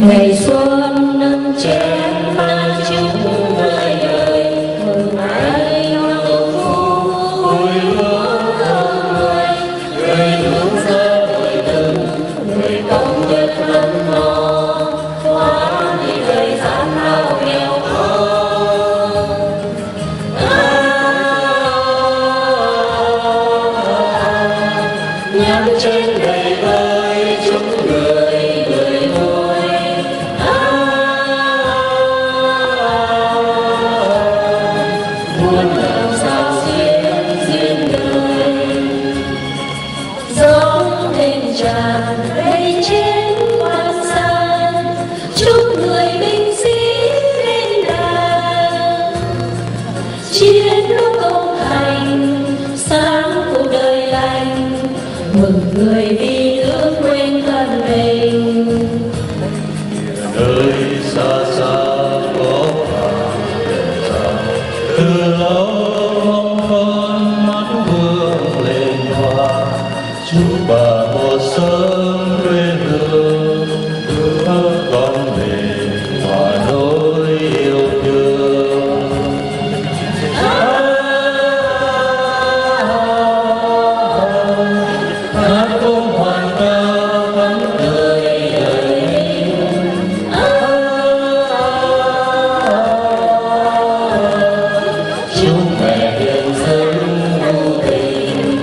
Ngày xuân nâng chén ta chúc người đời mừng ai hạnh phúc vui lúa thơm người hướng ra đời từng người công việc lắm lo xóa đi đời gian lao nghèo khó nhắm trên đời ơi chúc người người vui muôn làm sao duyên đời giống lên tràn đầy trên quan san chúc người binh sĩ lên đàng chiến lúc công thành sáng cuộc đời lành mừng người vì nước quên thân mình nơi xa xa có vàng đèn sao từ lâu con mắt vương lên hoa chúc bà một sớm quê hương đưa con về hòa nỗi yêu thương hát cung hoàn ca vắng đời chúc mẹ hiền dâng nhu tình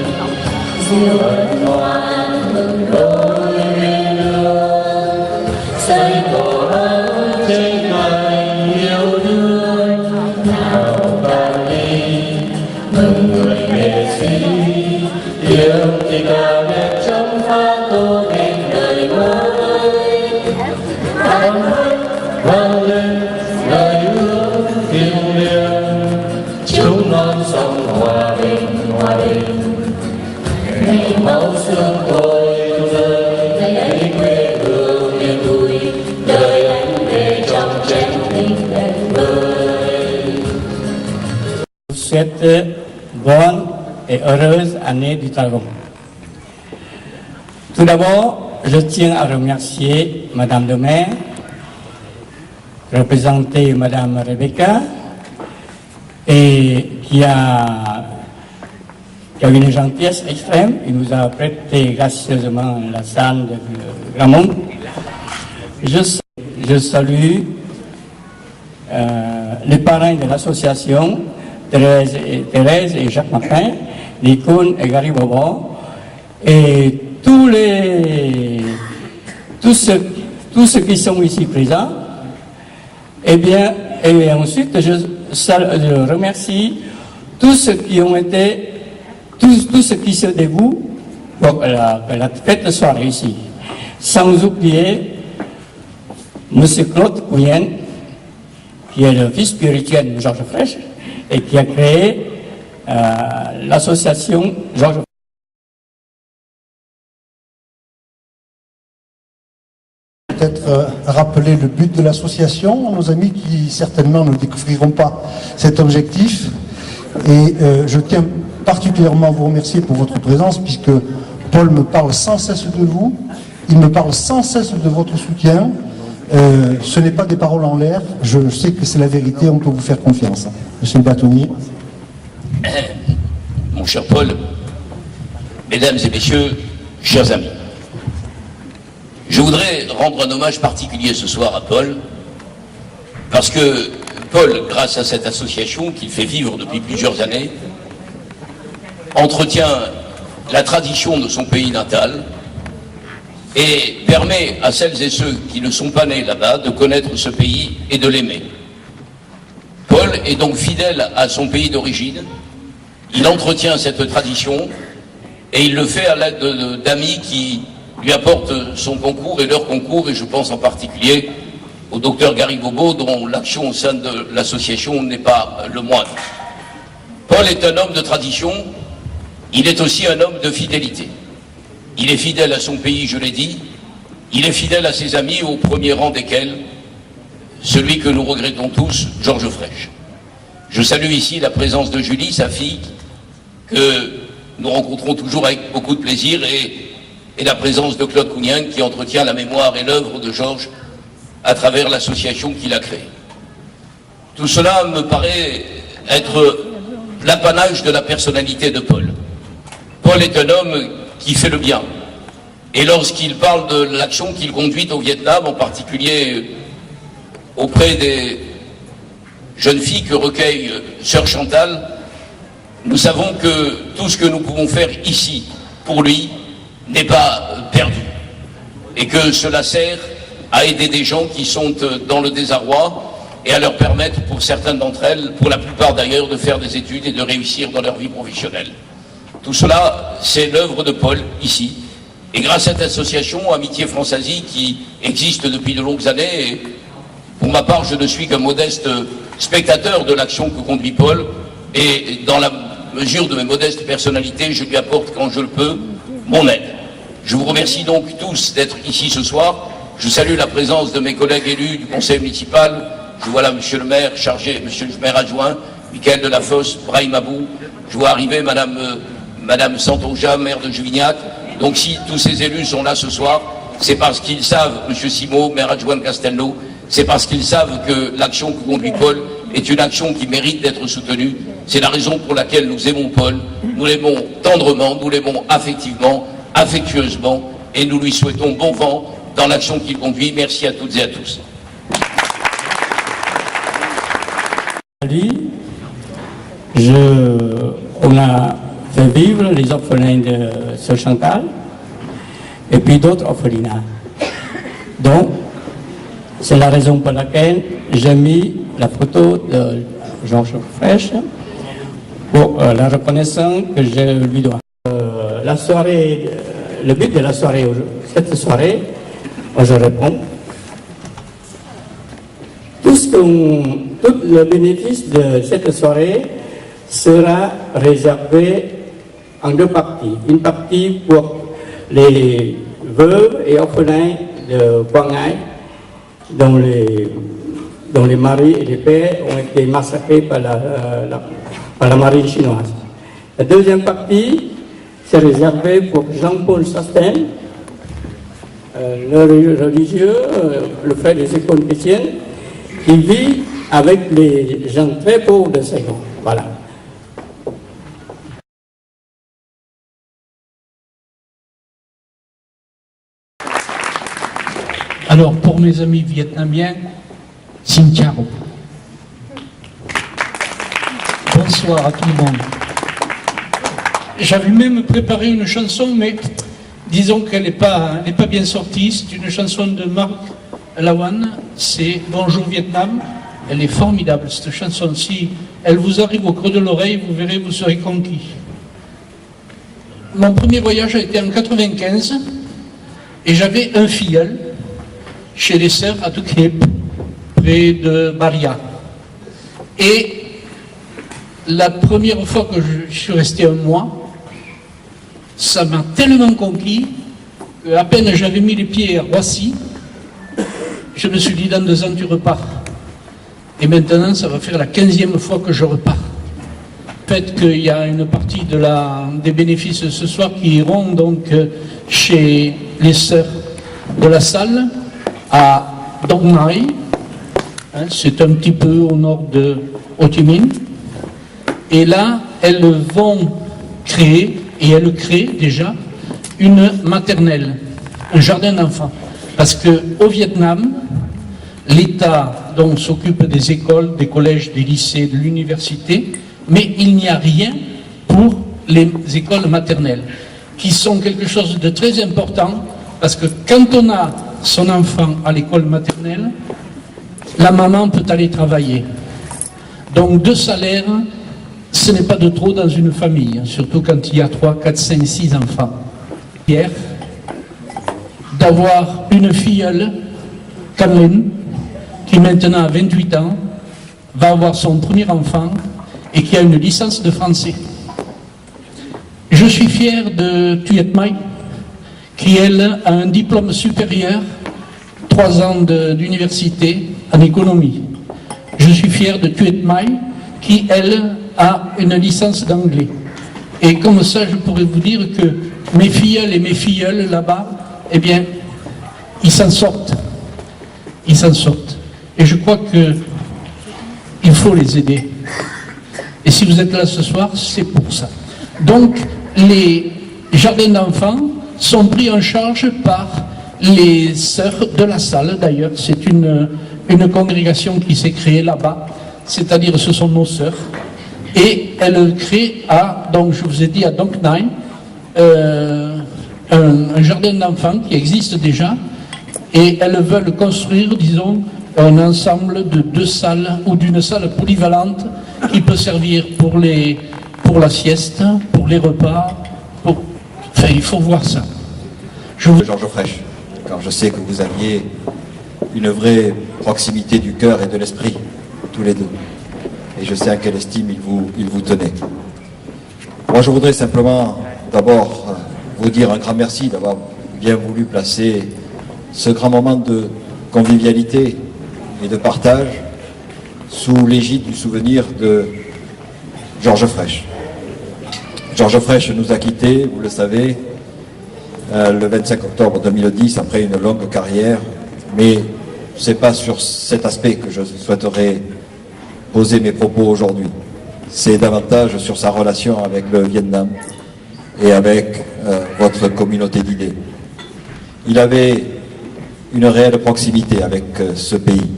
diệu ân ngoan mừng đôi bên đường xây tổ ấm trên cành yêu thương nào bạn đi mừng người nghệ sĩ tiếng thì ca đẹp trong pha tô thêm đời mới vang lên lời ước thiêng liêng chúc non sông hòa bình ngày máu xương tôi rơi ngày ấy quê hương niềm vui đời anh về trong chén tình đẹp vơi. Souhaite bonne et heureuse année du Dragon. Tout d'abord, je tiens à remercier Madame le maire, représentée Madame Rebecca, et qui a une gentillesse extrême. Il nous a prêté gracieusement la salle de Gramont. Je salue les parrains de l'association, Thérèse et Jacques Martin, Nicoune et Gary Bobo, et tous ceux qui sont ici présents. Et bien, et ensuite, je remercie tous ceux qui ont été, tous ceux qui se dévouent pour la fête soit réussie. Sans oublier M. Claude Couyen, qui est le fils spirituel de Georges Frêche et qui a créé l'association Georges Peut-être rappeler le but de l'association, nos amis qui certainement ne découvriront pas cet objectif. Et je tiens particulièrement à vous remercier pour votre présence, puisque Paul me parle sans cesse de vous, il me parle sans cesse de votre soutien. Ce n'est pas des paroles en l'air, je sais que c'est la vérité, on peut vous faire confiance. Monsieur le bâtonnier. Mon cher Paul, mesdames et messieurs, chers amis, je voudrais rendre un hommage particulier ce soir à Paul, parce que Paul, grâce à cette association qu'il fait vivre depuis plusieurs années, entretient la tradition de son pays natal et permet à celles et ceux qui ne sont pas nés là-bas de connaître ce pays et de l'aimer. Paul est donc fidèle à son pays d'origine, il entretient cette tradition et il le fait à l'aide d'amis qui lui apportent son concours et leur concours, et je pense en particulier au docteur Gary Bobo, dont l'action au sein de l'association n'est pas le moindre. Paul est un homme de tradition, il est aussi un homme de fidélité. Il est fidèle à son pays, je l'ai dit, il est fidèle à ses amis, au premier rang desquels celui que nous regrettons tous, Georges Frêche. Je salue ici la présence de Julie, sa fille, que nous rencontrons toujours avec beaucoup de plaisir, et la présence de Claude Cougnin, qui entretient la mémoire et l'œuvre de Georges à travers l'association qu'il a créée. Tout cela me paraît être l'apanage de la personnalité de Paul. Paul est un homme qui fait le bien. Et lorsqu'il parle de l'action qu'il conduit au Vietnam, en particulier auprès des jeunes filles que recueille Sœur Chantal, nous savons que tout ce que nous pouvons faire ici pour lui n'est pas perdu. Et que cela sert à aider des gens qui sont dans le désarroi et à leur permettre, pour certaines d'entre elles, pour la plupart d'ailleurs, de faire des études et de réussir dans leur vie professionnelle. Tout cela, c'est l'œuvre de Paul ici. Et grâce à cette association Amitié France-Asie qui existe depuis de longues années, et pour ma part, je ne suis qu'un modeste spectateur de l'action que conduit Paul, et dans la mesure de mes modestes personnalités, je lui apporte, quand je le peux, mon aide. Je vous remercie donc tous d'être ici ce soir. Je salue la présence de mes collègues élus du conseil municipal. Je vois là monsieur le maire chargé, monsieur le maire adjoint, Michael Delafosse, Brahim Abou. Je vois arriver madame Santonja, maire de Juvignac. Donc si tous ces élus sont là ce soir, c'est parce qu'ils savent, monsieur Simot, maire adjoint de Castelnau, c'est parce qu'ils savent que l'action que conduit Paul est une action qui mérite d'être soutenue. C'est la raison pour laquelle nous aimons Paul, nous l'aimons tendrement, nous l'aimons affectivement, affectueusement, et nous lui souhaitons bon vent dans l'action qu'il conduit. Merci à toutes et à tous. On a fait vivre les orphelins de Sœur Chantal et puis d'autres orphelinats. Donc, c'est la raison pour laquelle j'ai mis la photo de Georges Fraîche pour la reconnaissance que je lui dois. La soirée, le but de la soirée, cette soirée, moi je réponds. Tout le bénéfice de cette soirée sera réservé en deux parties. Une partie pour les veuves et orphelins de Quang Ngai, dont les maris et les pères ont été massacrés par la marine chinoise. La deuxième partie, c'est réservé pour Jean-Paul Sasten, le religieux, le frère des écoles chrétiennes, qui vit avec les gens très pauvres de Saigon. Voilà. Alors, pour mes amis vietnamiens, xin chào. Bonsoir à tout le monde. J'avais même préparé une chanson, mais disons qu'elle n'est pas bien sortie. C'est une chanson de Marc Lavoine, c'est Bonjour Vietnam. Elle est formidable, cette chanson. Si elle vous arrive au creux de l'oreille, vous verrez, vous serez conquis. Mon premier voyage a été en 95 et j'avais un filleul chez les sœurs à Tukip, près de Maria. Et la première fois que je suis resté un mois, ça m'a tellement conquis qu'à peine j'avais mis les pieds à Roissy, je me suis dit, dans 2 ans, tu repars. Et maintenant, ça va faire la 15e fois que je repars. Le fait qu'il y a une partie des bénéfices ce soir qui iront donc chez les sœurs de la salle à Dong Nai, c'est un petit peu au nord de Ho Chi Minh. Et là, elles vont créer, et elles créent déjà, une maternelle, un jardin d'enfants. Parce qu'au Vietnam, l'État s'occupe des écoles, des collèges, des lycées, de l'université, mais il n'y a rien pour les écoles maternelles, qui sont quelque chose de très important, parce que quand on a son enfant à l'école maternelle, la maman peut aller travailler. Donc 2 salaires, ce n'est pas de trop dans une famille, surtout quand il y a 3, 4, 5, 6 enfants. Pierre, d'avoir une filleule, Caroline, qui maintenant a 28 ans, va avoir son premier enfant et qui a une licence de français. Je suis fier de Thuy Mai, qui elle a un diplôme supérieur, 3 ans d'université en économie. Je suis fier de Thuy Mai, qui elle a une licence d'anglais. Et comme ça, je pourrais vous dire que mes filleuls et mes filleuls là-bas, eh bien, ils s'en sortent. ils s'en sortent. Et je crois qu'il faut les aider. Et si vous êtes là ce soir, c'est pour ça. Donc, les jardins d'enfants sont pris en charge par les sœurs de la salle, d'ailleurs. C'est une congrégation qui s'est créée là-bas, c'est-à-dire ce sont nos sœurs. Et elles créent donc je vous ai dit, à Donknine, un jardin d'enfants qui existe déjà, et elles veulent construire, disons, un ensemble de 2 salles ou d'une salle polyvalente qui peut servir pour la sieste, pour les repas, enfin, il faut voir ça. Georges Frêche, car je sais que vous aviez une vraie proximité du cœur et de l'esprit, tous les deux. Et je sais à quelle estime il vous tenait. Moi, je voudrais simplement d'abord vous dire un grand merci d'avoir bien voulu placer ce grand moment de convivialité et de partage sous l'égide du souvenir de Georges Frêche. Georges Frêche nous a quittés, vous le savez, le 25 octobre 2010, après une longue carrière, mais ce n'est pas sur cet aspect que je souhaiterais poser mes propos aujourd'hui. C'est davantage sur sa relation avec le Vietnam et avec votre communauté d'idées. Il avait une réelle proximité avec ce pays.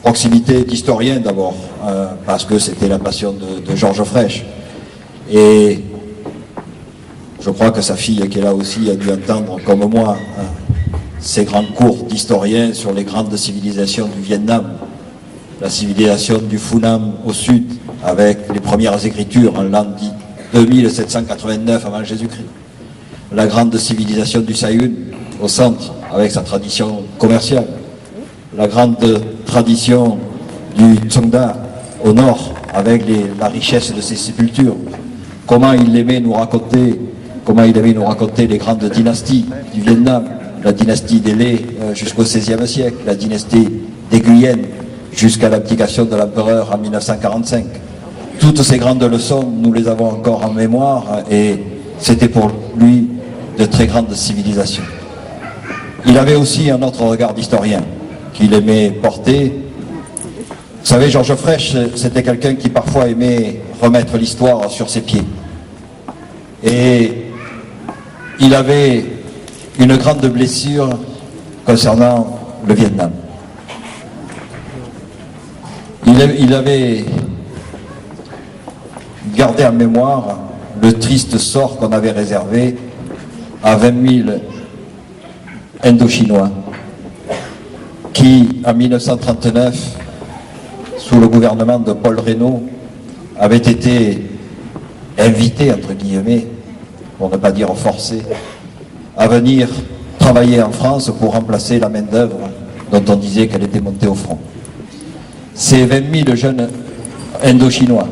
Proximité d'historien d'abord, parce que c'était la passion de Georges Frêche. Et je crois que sa fille, qui est là aussi, a dû entendre, comme moi, ces grands cours d'historiens sur les grandes civilisations du Vietnam, la civilisation du Phu-Nam au sud, avec les premières écritures en l'an 2789 avant Jésus-Christ. La grande civilisation du Sayun au centre, avec sa tradition commerciale. La grande tradition du Tsongda au nord, avec la richesse de ses sépultures. Comment il aimait nous raconter les grandes dynasties du Vietnam, la dynastie des Lé jusqu'au XVIe siècle, la dynastie des Guyennes jusqu'à l'abdication de l'empereur en 1945. Toutes ces grandes leçons, nous les avons encore en mémoire, et c'était pour lui de très grandes civilisations. Il avait aussi un autre regard d'historien qu'il aimait porter. Vous savez, Georges Frêche, c'était quelqu'un qui parfois aimait remettre l'histoire sur ses pieds. Et il avait une grande blessure concernant le Vietnam. Il avait gardé en mémoire le triste sort qu'on avait réservé à 20 000 Indochinois qui, en 1939, sous le gouvernement de Paul Reynaud, avaient été invités, entre guillemets, pour ne pas dire forcés, à venir travailler en France pour remplacer la main-d'œuvre dont on disait qu'elle était montée au front. Ces 20 000 jeunes Indochinois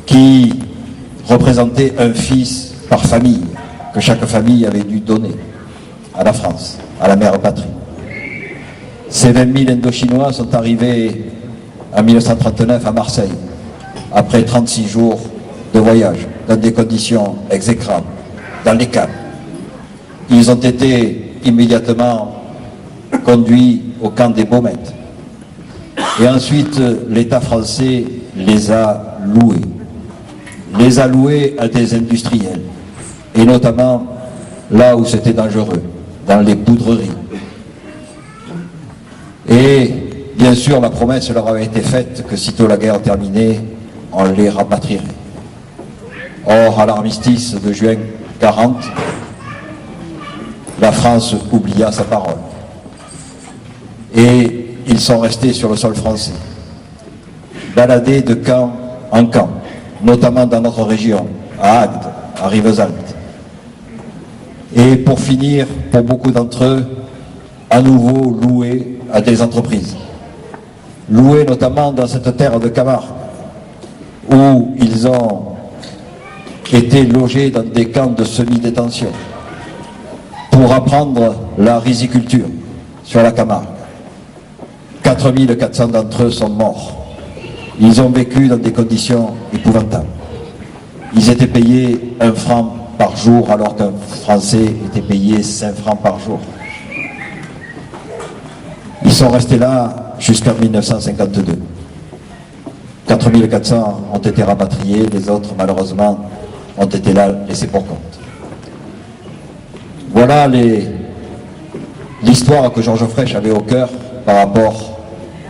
qui représentaient un fils par famille, que chaque famille avait dû donner à la France, à la mère patrie. Ces 20 000 Indochinois sont arrivés en 1939 à Marseille, après 36 jours de voyage, dans des conditions exécrables, dans les camps. Ils ont été immédiatement conduits au camp des Baumettes. Et ensuite, l'État français les a loués. Les a loués à des industriels. Et notamment là où c'était dangereux, dans les poudreries. Et bien sûr, la promesse leur avait été faite que sitôt la guerre terminée, on les rapatrierait. Or, à l'armistice de juin 40, la France oublia sa parole. Et ils sont restés sur le sol français, baladés de camp en camp, notamment dans notre région, à Agde, à Rivesaltes. Et pour finir, pour beaucoup d'entre eux, à nouveau loués à des entreprises. Loués notamment dans cette terre de Camargue, où ils ont été logés dans des camps de semi-détention pour apprendre la riziculture sur la Camargue. 4400 d'entre eux sont morts. Ils ont vécu dans des conditions épouvantables. Ils étaient payés 1 franc par jour alors qu'un Français était payé 5 francs par jour. sont restés là jusqu'en 1952. 4400 ont été rapatriés, les autres malheureusement ont été là laissés pour compte. Voilà l'histoire que Georges Frêche avait au cœur par rapport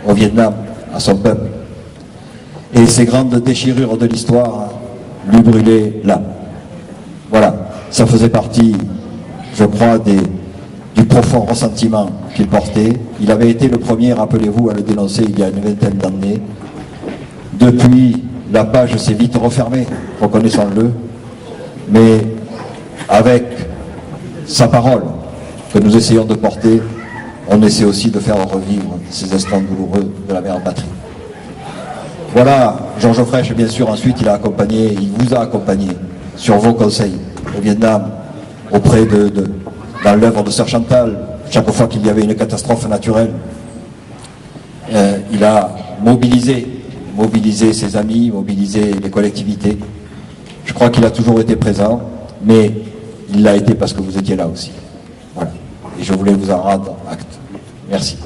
au Vietnam, à son peuple. Et ces grandes déchirures de l'histoire lui brûlaient l'âme. Voilà, ça faisait partie, je crois, du profond ressentiment qu'il portait. Il avait été le premier, rappelez-vous, à le dénoncer il y a une vingtaine d'années. Depuis, la page s'est vite refermée, reconnaissons-le, mais avec sa parole que nous essayons de porter, on essaie aussi de faire revivre ces instants douloureux de la mère patrie. Voilà, Georges Frêche, bien sûr, ensuite il vous a accompagné sur vos conseils au Vietnam, dans l'œuvre de Sœur Chantal, chaque fois qu'il y avait une catastrophe naturelle. Il a mobilisé ses amis, mobilisé les collectivités. Je crois qu'il a toujours été présent, mais il l'a été parce que vous étiez là aussi. Voilà. Et je voulais vous en rendre acte. Merci.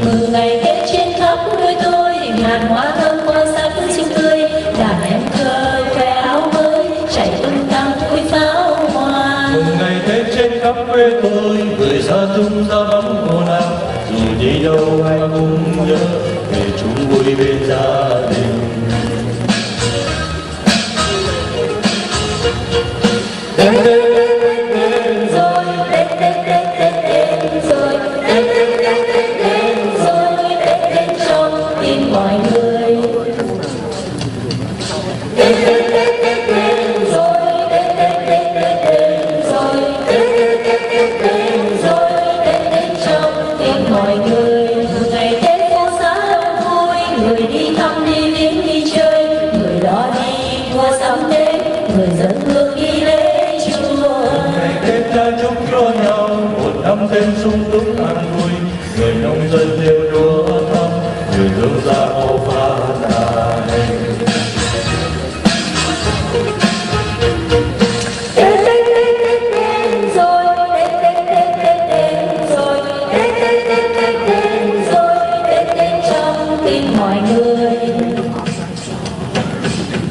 Mừng ngày Tết trên khắp nơi tôi, ngàn hoa thơm hoa sắc xinh tươi, đàn em thơ khoe áo mới, chạy tung tăng vui pháo hoa. Mừng ngày Tết trên khắp quê tôi, người xa tung ra bóng hồ nào, dù đi đâu ai cũng nhớ về chung vui bên gia đình. Tết Tết Tết Tết đến rồi, Tết Tết Tết Tết đến rồi, Tết Tết Tết Tết đến rồi, Tết đến trong tim mọi người. Tết Tết Tết Tết đến rồi, Tết Tết Tết Tết đến rồi, Tết Tết Tết Tết đến rồi, Tết đến trong tim mọi người. Ngày Tết phố xá đông vui, người đi thăm đi viếng đi chơi, người đó đi mua sắm Tết, người dân hương đi lễ. Ngày Tết ta chúc cho nhau một năm thêm sung túc an vui, người nông dân theo lúa thăm, người thương gia màu phát tài. Tết Tết Tết Tết đến rồi, Tết Tết Tết Tết đến rồi, Tết Tết Tết Tết đến rồi, Tết đến trong tim mọi người.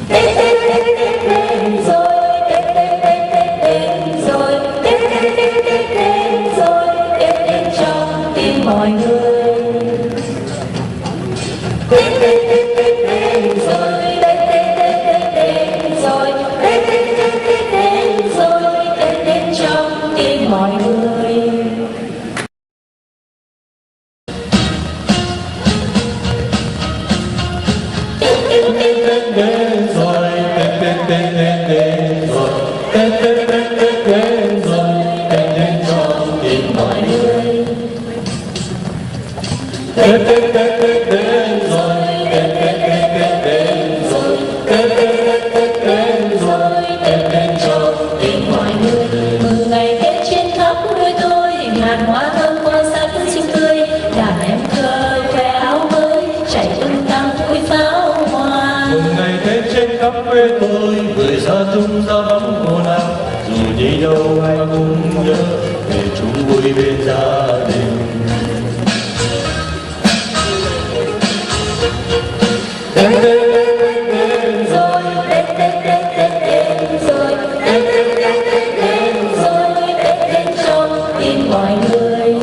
Tết Tết Tết Tết đến rồi, Tết Tết Tết Tết đến rồi, Tết Tết Tết Tết đến rồi, Tết đến trong tim mọi người. Tết Tết Tết Tết đến rồi, Tết Tết Tết Tết đến rồi, Tết Tết Tết Tết đến rồi, Tết đến trong tim mọi người. Tết đến rồi, Tết Tết Tết Tết đến rồi, Tết Tết Tết Tết đến rồi, Tết đến trong tim mọi người. Tết Tết Tết Tết đến rồi, Tết Tết Tết Tết đến rồi, Tết Tết Tết Tết đến rồi, Tết đến trong tim mọi người. Mừng ngày Tết trên khắp nơi tôi, ngàn hoa thơm hoa sắc xinh tươi, đàn em thơ khoe áo mới, chạy tung tăng vui pháo hoa. Mừng ngày Tết trên khắp quê tôi, người xa tung ra bóng hồ nào, dù đi đâu ai cũng nhớ về chung vui bên gia đình. Tết Tết Tết đến rồi, Tết Tết Tết Tết đến rồi, Tết Tết Tết Tết đến rồi, Tết đến trong tim mọi người.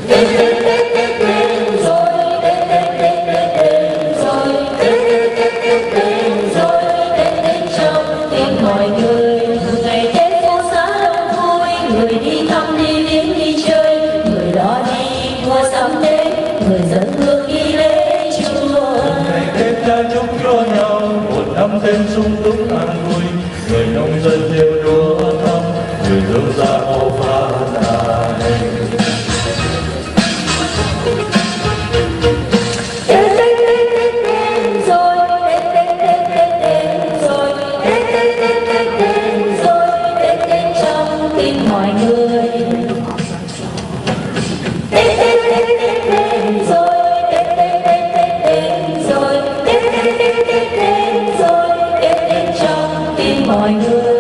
Tết Tết Tết Tết đến rồi, Tết Tết Tết Tết đến rồi, Tết Tết Tết Tết đến rồi, Tết đến trong tim mọi người. Ngày Tết phố xá đông vui, người đi thăm đi viếng đi chơi, người đó đi mua sắm Tết, người dân hương đi lễ chùa. ngày Tết ta chúc cho nhau một năm thêm sung túc an vui, người nông dân theo lúa thăm, người thương gia màu phát tài. mọi người